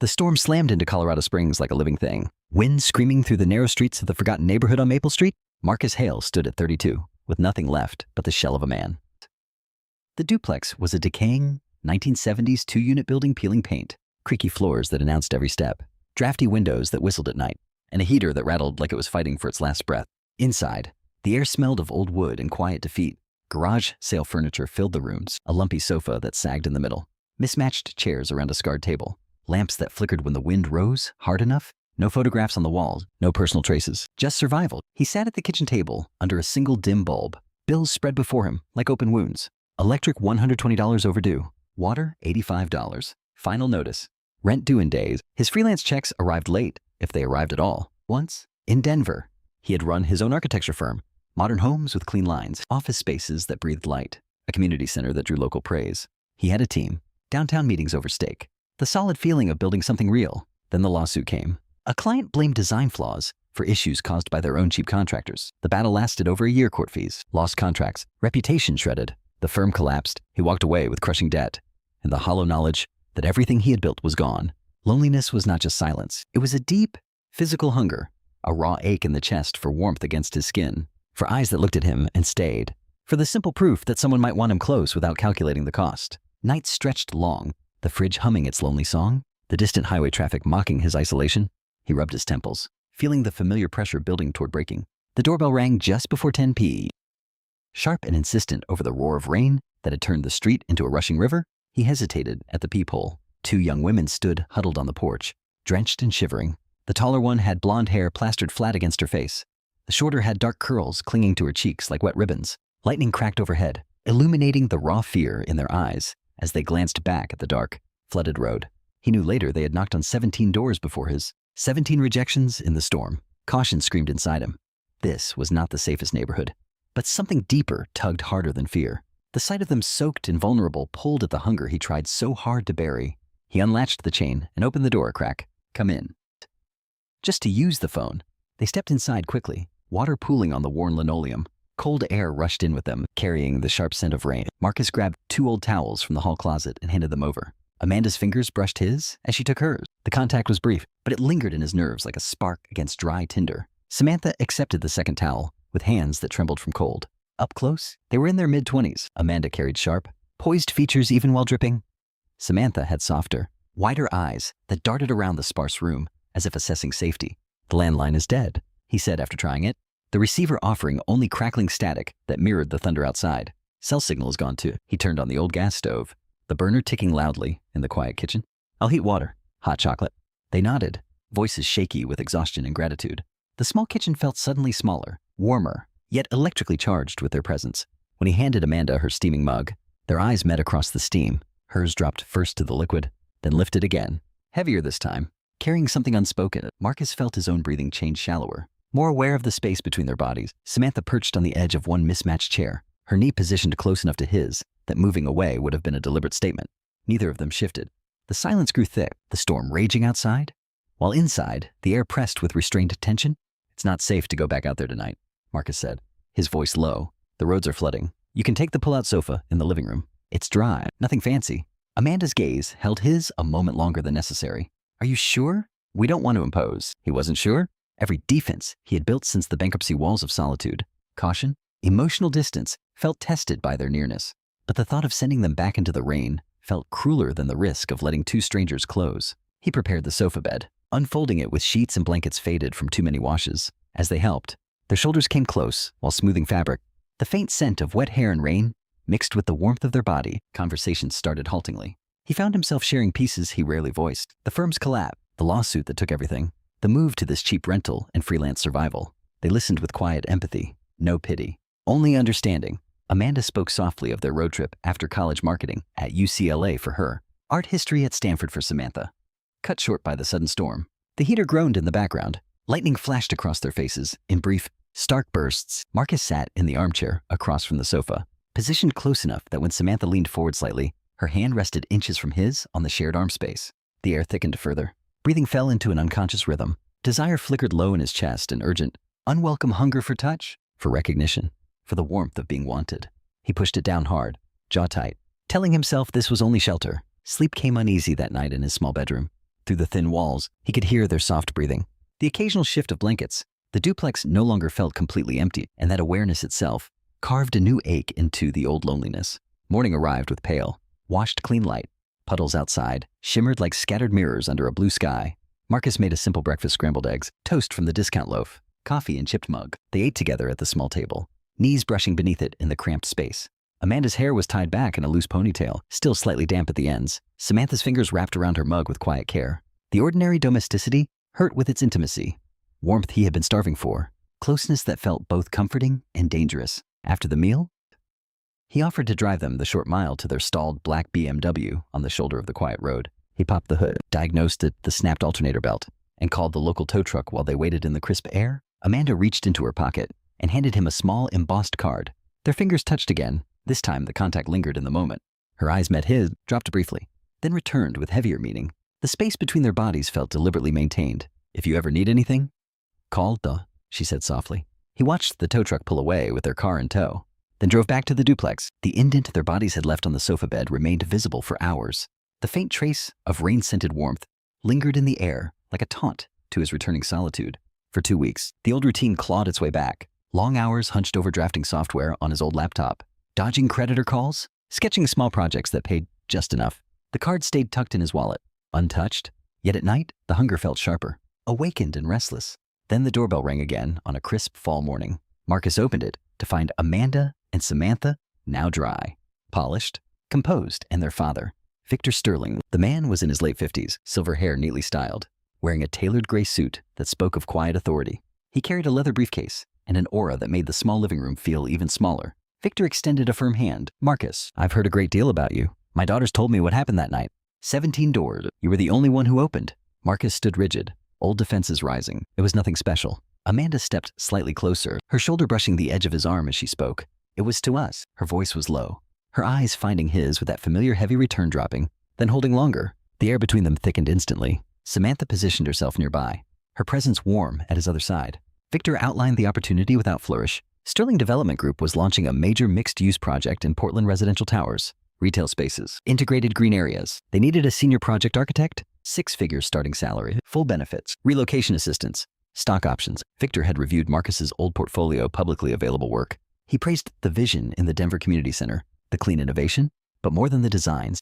The storm slammed into Colorado Springs like a living thing. Wind screaming through the narrow streets of the forgotten neighborhood on Maple Street. Marcus Hale stood at 32, with nothing left but the shell of a man. The duplex was a decaying 1970s two-unit building peeling paint, creaky floors that announced every step, drafty windows that whistled at night, and a heater that rattled like it was fighting for its last breath. Inside, the air smelled of old wood and quiet defeat. Garage sale furniture filled the rooms, a lumpy sofa that sagged in the middle, mismatched chairs around a scarred table, lamps that flickered when the wind rose hard enough. No photographs on the walls, no personal traces, just survival. He sat at the kitchen table under a single dim bulb. Bills spread before him like open wounds. Electric $120 overdue. Water $85. Final notice. Rent due in days. His freelance checks arrived late, if they arrived at all. Once, in Denver, he had run his own architecture firm. Modern homes with clean lines, office spaces that breathed light, a community center that drew local praise. He had a team, downtown meetings over steak, the solid feeling of building something real. Then the lawsuit came. A client blamed design flaws for issues caused by their own cheap contractors. The battle lasted over a year. Court fees, lost contracts, reputation shredded. The firm collapsed. He walked away with crushing debt and the hollow knowledge that everything he had built was gone. Loneliness was not just silence. It was a deep physical hunger, a raw ache in the chest for warmth against his skin, for eyes that looked at him and stayed, for the simple proof that someone might want him close without calculating the cost. Nights stretched long, the fridge humming its lonely song, the distant highway traffic mocking his isolation. He rubbed his temples, feeling the familiar pressure building toward breaking. The doorbell rang just before 10 p.m. Sharp and insistent over the roar of rain that had turned the street into a rushing river, he hesitated at the peephole. Two young women stood huddled on the porch, drenched and shivering. The taller one had blonde hair plastered flat against her face. The shorter had dark curls clinging to her cheeks like wet ribbons. Lightning cracked overhead, illuminating the raw fear in their eyes as they glanced back at the dark, flooded road. He knew later they had knocked on 17 doors before his. 17 rejections in the storm. Caution screamed inside him. This was not the safest neighborhood. But something deeper tugged harder than fear. The sight of them soaked and vulnerable pulled at the hunger he tried so hard to bury. He unlatched the chain and opened the door a crack. Come in. Just to use the phone. They stepped inside quickly, water pooling on the worn linoleum. Cold air rushed in with them, carrying the sharp scent of rain. Marcus grabbed 2 old towels from the hall closet and handed them over. Amanda's fingers brushed his as she took hers. The contact was brief, but it lingered in his nerves like a spark against dry tinder. Samantha accepted the second towel with hands that trembled from cold. Up close, they were in their mid-20s. Amanda carried sharp, poised features even while dripping. Samantha had softer, wider eyes that darted around the sparse room as if assessing safety. The landline is dead, he said after trying it, the receiver offering only crackling static that mirrored the thunder outside. Cell signal is gone too. He turned on the old gas stove, the burner ticking loudly in the quiet kitchen. I'll heat water. Hot chocolate. They nodded, voices shaky with exhaustion and gratitude. The small kitchen felt suddenly smaller, warmer, yet electrically charged with their presence. When he handed Amanda her steaming mug, their eyes met across the steam. Hers dropped first to the liquid, then lifted again, heavier this time. Carrying something unspoken, Marcus felt his own breathing change shallower. More aware of the space between their bodies, Samantha perched on the edge of one mismatched chair, her knee positioned close enough to his that moving away would have been a deliberate statement. Neither of them shifted. The silence grew thick, the storm raging outside, while inside, the air pressed with restrained tension. It's not safe to go back out there tonight, Marcus said, his voice low. The roads are flooding. You can take the pull-out sofa in the living room. It's dry, nothing fancy. Amanda's gaze held his a moment longer than necessary. Are you sure? We don't want to impose. He wasn't sure. Every defense he had built since the bankruptcy walls of solitude, caution, emotional distance, felt tested by their nearness. But the thought of sending them back into the rain felt crueler than the risk of letting two strangers close. He prepared the sofa bed, unfolding it with sheets and blankets faded from too many washes. As they helped, their shoulders came close while smoothing fabric. The faint scent of wet hair and rain mixed with the warmth of their body. Conversations started haltingly. He found himself sharing pieces he rarely voiced. The firm's collapse, the lawsuit that took everything, the move to this cheap rental and freelance survival. They listened with quiet empathy, no pity, only understanding. Amanda spoke softly of their road trip after college marketing at UCLA for her, art history at Stanford for Samantha. Cut short by the sudden storm. The heater groaned in the background. Lightning flashed across their faces in brief, stark bursts. Marcus sat in the armchair across from the sofa, positioned close enough that when Samantha leaned forward slightly, her hand rested inches from his on the shared arm space. The air thickened further. Breathing fell into an unconscious rhythm. Desire flickered low in his chest, an urgent, unwelcome hunger for touch, for recognition, for the warmth of being wanted. He pushed it down hard, jaw tight, telling himself this was only shelter. Sleep came uneasy that night in his small bedroom. Through the thin walls, he could hear their soft breathing. The occasional shift of blankets. The duplex no longer felt completely empty, and that awareness itself carved a new ache into the old loneliness. Morning arrived with pale, washed clean light. Puddles outside shimmered like scattered mirrors under a blue sky. Marcus made a simple breakfast: scrambled eggs, toast from the discount loaf, coffee in chipped mug. They ate together at the small table, knees brushing beneath it in the cramped space. Amanda's hair was tied back in a loose ponytail, still slightly damp at the ends. Samantha's fingers wrapped around her mug with quiet care. The ordinary domesticity hurt with its intimacy. Warmth he had been starving for. Closeness that felt both comforting and dangerous. After the meal, he offered to drive them the short mile to their stalled black BMW on the shoulder of the quiet road. He popped the hood, diagnosed the snapped alternator belt, and called the local tow truck while they waited in the crisp air. Amanda reached into her pocket and handed him a small embossed card. Their fingers touched again. This time, the contact lingered in the moment. Her eyes met his, dropped briefly, then returned with heavier meaning. The space between their bodies felt deliberately maintained. If you ever need anything, call she said softly. He watched the tow truck pull away with their car in tow, then drove back to the duplex. The indent their bodies had left on the sofa bed remained visible for hours. The faint trace of rain-scented warmth lingered in the air like a taunt to his returning solitude. For 2 weeks, the old routine clawed its way back. Long hours hunched over drafting software on his old laptop, dodging creditor calls, sketching small projects that paid just enough. The card stayed tucked in his wallet, untouched. Yet at night, the hunger felt sharper, awakened and restless. Then the doorbell rang again on a crisp fall morning. Marcus opened it to find Amanda and Samantha, now dry, polished, composed, and their father, Victor Sterling. The man was in his late 50s, silver hair neatly styled, wearing a tailored gray suit that spoke of quiet authority. He carried a leather briefcase and an aura that made the small living room feel even smaller. Victor extended a firm hand. Marcus, I've heard a great deal about you. My daughters told me what happened that night. 17 doors. You were the only one who opened. Marcus stood rigid, old defenses rising. It was nothing special. Amanda stepped slightly closer, her shoulder brushing the edge of his arm as she spoke. It was to us. Her voice was low, her eyes finding his with that familiar heavy return dropping, then holding longer. The air between them thickened instantly. Samantha positioned herself nearby, her presence warm at his other side. Victor outlined the opportunity without flourish. Sterling Development Group was launching a major mixed-use project in Portland residential towers, retail spaces, integrated green areas. They needed a senior project architect, 6-figure starting salary, full benefits, relocation assistance, stock options. Victor had reviewed Marcus's old portfolio of publicly available work. He praised the vision in the Denver Community Center, the clean innovation, but more than the designs,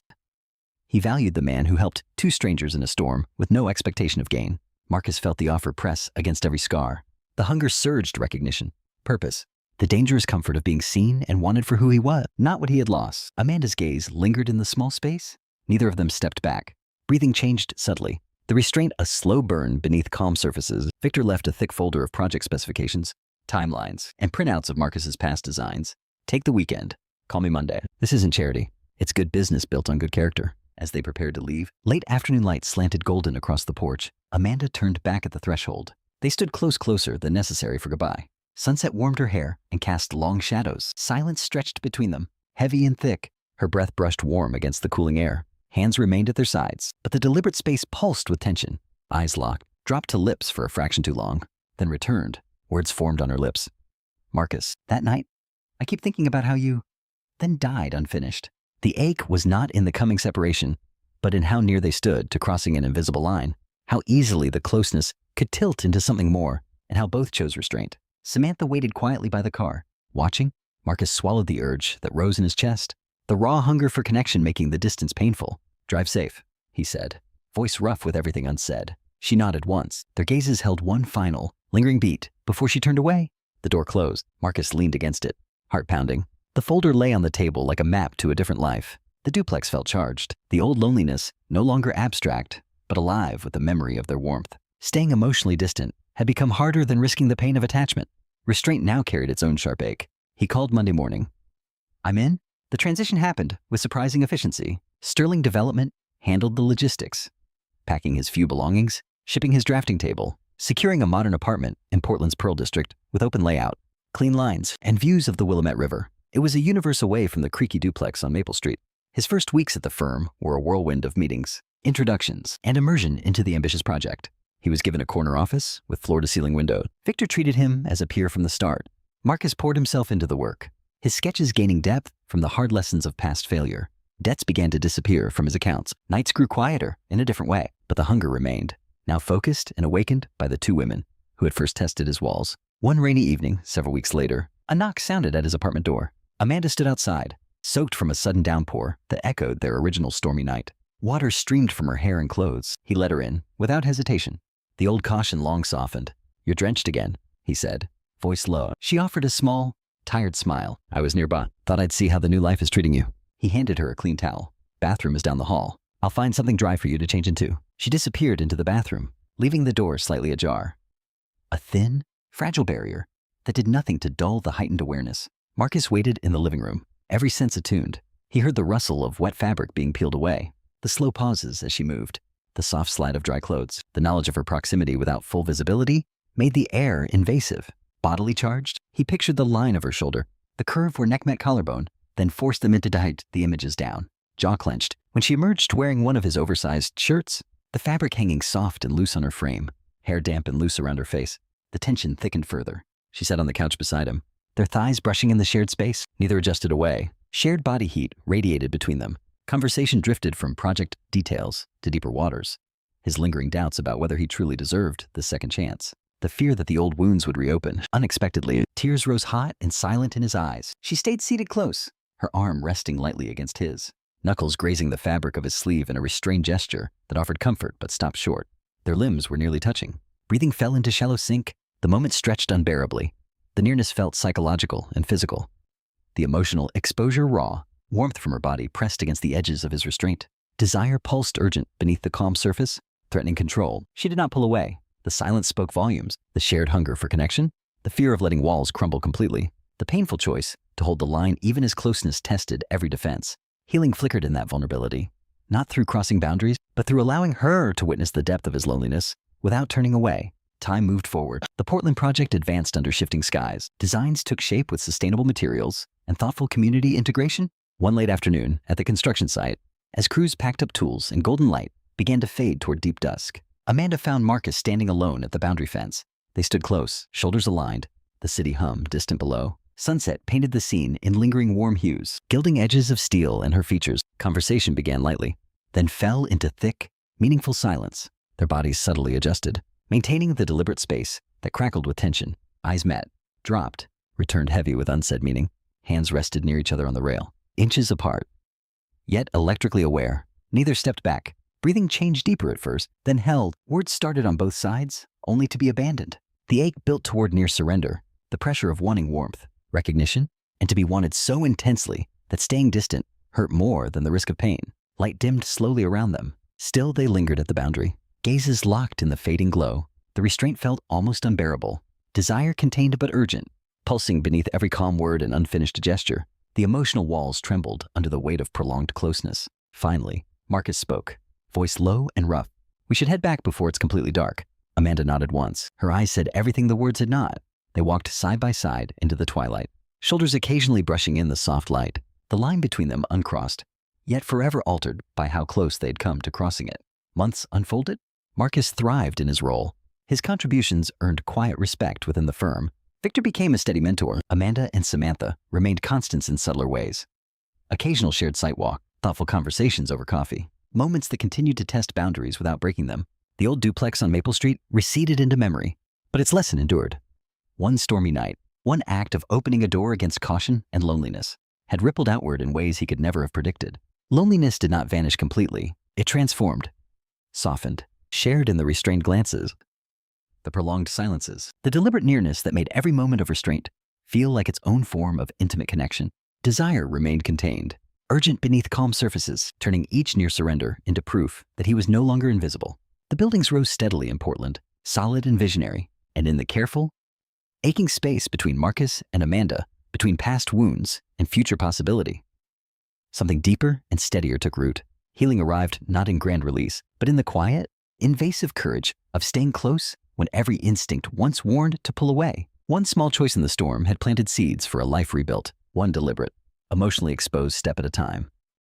he valued the man who helped 2 strangers in a storm with no expectation of gain. Marcus felt the offer press against every scar. The hunger surged recognition, purpose, the dangerous comfort of being seen and wanted for who he was, not what he had lost. Amanda's gaze lingered in the small space. Neither of them stepped back. Breathing changed subtly. The restraint a slow burn beneath calm surfaces. Victor left a thick folder of project specifications, timelines, and printouts of Marcus's past designs. Take the weekend. Call me Monday. This isn't charity. It's good business built on good character. As they prepared to leave, late afternoon light slanted golden across the porch. Amanda turned back at the threshold. They stood closer than necessary for goodbye. Sunset warmed her hair and cast long shadows. Silence stretched between them, heavy and thick. Her breath brushed warm against the cooling air. Hands remained at their sides, but the deliberate space pulsed with tension. Eyes locked, dropped to lips for a fraction too long, then returned. Words formed on her lips. Marcus, that night, I keep thinking about how you then died unfinished. The ache was not in the coming separation, but in how near they stood to crossing an invisible line, how easily the closeness could tilt into something more, and how both chose restraint. Samantha waited quietly by the car. Watching, Marcus swallowed the urge that rose in his chest, the raw hunger for connection making the distance painful. Drive safe, he said, voice rough with everything unsaid. She nodded once. Their gazes held one final, lingering beat before she turned away. The door closed. Marcus leaned against it, heart pounding. The folder lay on the table like a map to a different life. The duplex felt charged, the old loneliness no longer abstract, but alive with the memory of their warmth. Staying emotionally distant had become harder than risking the pain of attachment. Restraint now carried its own sharp ache. He called Monday morning. I'm in. The transition happened with surprising efficiency. Sterling Development handled the logistics, packing his few belongings, shipping his drafting table, securing a modern apartment in Portland's Pearl District with open layout, clean lines, and views of the Willamette River. It was a universe away from the creaky duplex on Maple Street. His first weeks at the firm were a whirlwind of meetings, introductions, and immersion into the ambitious project. He was given a corner office with floor-to-ceiling window. Victor treated him as a peer from the start. Marcus poured himself into the work, his sketches gaining depth from the hard lessons of past failure. Debts began to disappear from his accounts. Nights grew quieter in a different way, but the hunger remained, now focused and awakened by the two women who had first tested his walls. One rainy evening, several weeks later, a knock sounded at his apartment door. Amanda stood outside, soaked from a sudden downpour that echoed their original stormy night. Water streamed from her hair and clothes. He let her in, without hesitation. The old caution long softened. "You're drenched again," he said, voice low. She offered a small, tired smile. "I was nearby. Thought I'd see how the new life is treating you." He handed her a clean towel. "Bathroom is down the hall. I'll find something dry for you to change into." She disappeared into the bathroom, leaving the door slightly ajar. A thin, fragile barrier that did nothing to dull the heightened awareness. Marcus waited in the living room, every sense attuned. He heard the rustle of wet fabric being peeled away, the slow pauses as she moved, the soft slide of dry clothes. The knowledge of her proximity without full visibility made the air invasive. Bodily charged, he pictured the line of her shoulder, the curve where neck met collarbone, then forced them into height, the images down. Jaw clenched. When she emerged wearing one of his oversized shirts, the fabric hanging soft and loose on her frame, hair damp and loose around her face, the tension thickened further. She sat on the couch beside him, their thighs brushing in the shared space. Neither adjusted away. Shared body heat radiated between them. Conversation drifted from project details to deeper waters. His lingering doubts about whether he truly deserved the second chance. The fear that the old wounds would reopen. Unexpectedly, tears rose hot and silent in his eyes. She stayed seated close, her arm resting lightly against his, knuckles grazing the fabric of his sleeve in a restrained gesture that offered comfort but stopped short. Their limbs were nearly touching. Breathing fell into shallow sync. The moment stretched unbearably. The nearness felt psychological and physical. The emotional exposure raw, warmth from her body pressed against the edges of his restraint. Desire pulsed urgent beneath the calm surface, threatening control. She did not pull away. The silence spoke volumes. The shared hunger for connection, the fear of letting walls crumble completely, the painful choice to hold the line even as closeness tested every defense. Healing flickered in that vulnerability, not through crossing boundaries, but through allowing her to witness the depth of his loneliness without turning away. Time moved forward. The Portland project advanced under shifting skies. Designs took shape with sustainable materials and thoughtful community integration. One late afternoon at the construction site, as crews packed up tools and golden light began to fade toward deep dusk, Amanda found Marcus standing alone at the boundary fence. They stood close, shoulders aligned. The city hummed distant below. Sunset painted the scene in lingering warm hues, gilding edges of steel and her features. Conversation began lightly, then fell into thick, meaningful silence. Their bodies subtly adjusted, maintaining the deliberate space that crackled with tension. Eyes met, dropped, returned heavy with unsaid meaning. Hands rested near each other on the rail, inches apart. Yet electrically aware, neither stepped back. Breathing changed deeper at first, then held. Words started on both sides, only to be abandoned. The ache built toward near surrender, the pressure of wanting warmth, recognition, and to be wanted so intensely that staying distant hurt more than the risk of pain. Light dimmed slowly around them. Still they lingered at the boundary, gazes locked in the fading glow. The restraint felt almost unbearable. Desire contained but urgent, pulsing beneath every calm word and unfinished gesture. The emotional walls trembled under the weight of prolonged closeness. Finally, Marcus spoke, voice low and rough. "We should head back before it's completely dark." Amanda nodded once. Her eyes said everything the words had not. They walked side by side into the twilight, shoulders occasionally brushing in the soft light, the line between them uncrossed, yet forever altered by how close they had come to crossing it. Months unfolded. Marcus thrived in his role. His contributions earned quiet respect within the firm. Victor became a steady mentor. Amanda and Samantha remained constants in subtler ways. Occasional shared site walk, thoughtful conversations over coffee, moments that continued to test boundaries without breaking them. The old duplex on Maple Street receded into memory, but its lesson endured. One stormy night, one act of opening a door against caution and loneliness, had rippled outward in ways he could never have predicted. Loneliness did not vanish completely. It transformed, softened, shared in the restrained glances, the prolonged silences, the deliberate nearness that made every moment of restraint feel like its own form of intimate connection. Desire remained contained, urgent beneath calm surfaces, turning each near surrender into proof that he was no longer invisible. The buildings rose steadily in Portland, solid and visionary, and in the careful, aching space between Marcus and Amanda, between past wounds and future possibility, something deeper and steadier took root. Healing arrived not in grand release, but in the quiet, invasive courage of staying close when every instinct once warned to pull away. One small choice in the storm had planted seeds for a life rebuilt, one deliberate, emotionally exposed step at a time.